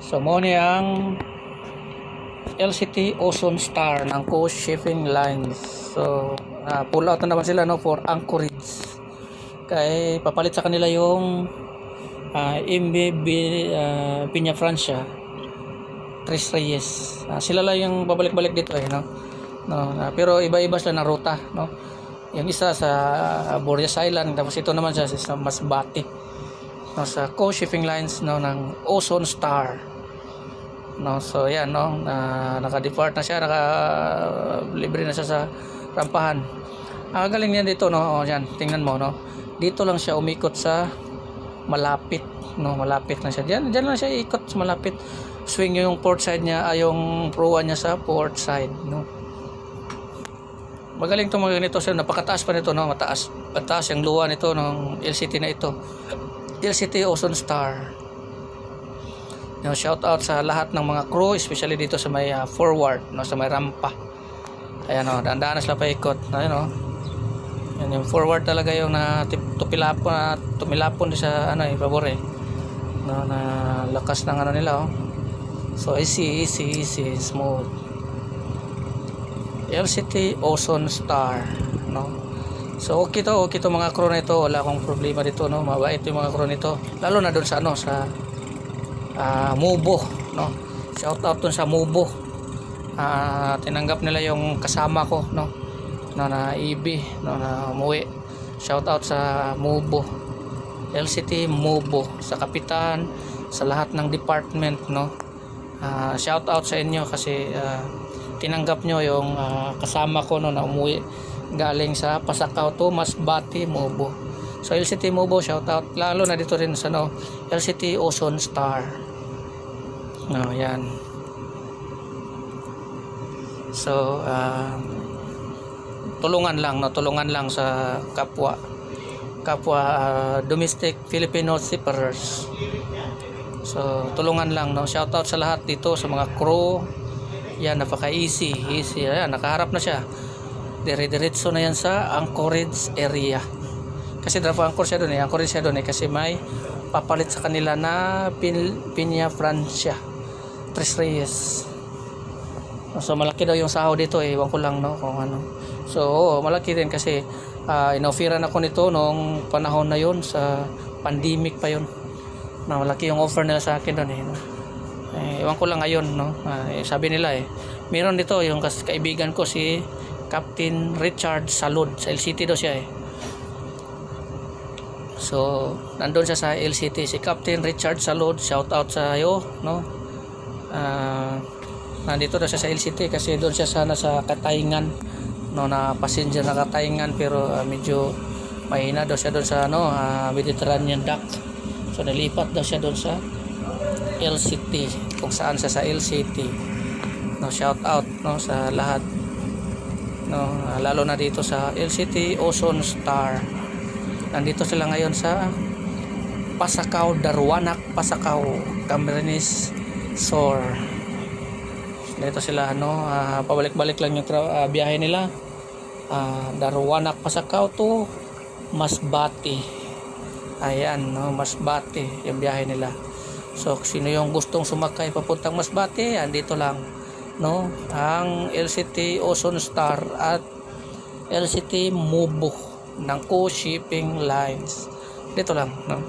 So mo ni ang LCT Ocean Star ng Coast Shipping Lines. So pull out na naman sila no for anchorage. Kay papalit sa kanila yung MB Piña Francia Tres Reyes. Sila lang yung babalik-balik dito no. Pero iba-iba sila ng ruta no. Yung isa sa Borjas Island, tapos ito naman sa Masbate no, sa Coast Shipping Lines no ng Ocean Star no. So yan no, naka-depart na siya, libre na siya sa rampahan. Galing niya dito no. Yan, tingnan mo no, dito lang siya umikot sa malapit no, malapit lang siya diyan lang siya ikot sa malapit. Swing yung port side niya, yung proa niya sa port side no. Magaling itong mga ganito, so napakataas pa nito no, mataas yung luwa nito ng LCT na ito, LCT Ocean Star. Shout out sa lahat ng mga crew, especially dito sa may forward no, sa may rampa. Ayan no, dahan-dahan na sila paikot. Ayan no, yan yung forward talaga yung tumilapon sa pabor no, na lakas ng nila oh. So easy smooth. LCT Ocean Star no. So okay to mga crew na ito, wala akong problema dito no, mabait yung mga crew nito, lalo na doon sa sa Mubo no. Shout out dun sa Mubo. Tinanggap nila yung kasama ko no, na EB no, na umuwi. Shout out sa Mubo, LCT Mubo, sa kapitan, sa lahat ng department no. Shout out sa inyo kasi tinanggap nyo yung kasama ko no, na umuwi galing sa Pasakaw to Masbate, Mubo. So LCT Mubo, shout out lalo na dito rin sa no, LCT Ocean Star no, yan. So tulungan lang sa kapwa domestic Filipino seafarers. So tulungan lang no, shout out sa lahat dito sa mga crew. Yan, napaka easy. Ayan, nakaharap na siya. Dire-diretso na yan sa anchorage area. Kasi anchorage siya doon kasi may papalit sa kanila na Piña Francia Tres Reyes. So malaki daw yung sahod dito ewan ko lang no kung ano. So malaki din kasi inoferan ako nito nung panahon na yon, sa pandemic pa yon. Malaki yung offer nila sa akin doon no? Ewan ko lang ngayon no. Sabi nila meron dito yung kaibigan ko si Captain Richard Salud, sa LCT daw siya So nandun siya sa LCT, si Captain Richard Salud, shout out sa iyo no. Nandito daw siya sa LCT kasi doon siya sana sa Katayngan no, na passenger na Katayngan, pero medyo mahina daw siya doon sa Mediterranean Dock. So nilipat daw siya doon sa LCT, kung saan siya sa LCT no. Shout out no sa lahat no, lalo na dito sa LCT Ocean Star. Nandito sila ngayon sa Pasakaw, Darwanak, Pasakaw, Camarines Sur. Dito sila no, pabalik-balik lang yung biyahe nila, Darwanak, Pasakaw to Masbate. Ayan no, Masbate yung biyahe nila. So sino yung gustong sumakay papuntang Masbate, andito lang no, ang LCT Ocean Star at LCT Mubo ng Coast Shipping Lines. Dito lang no.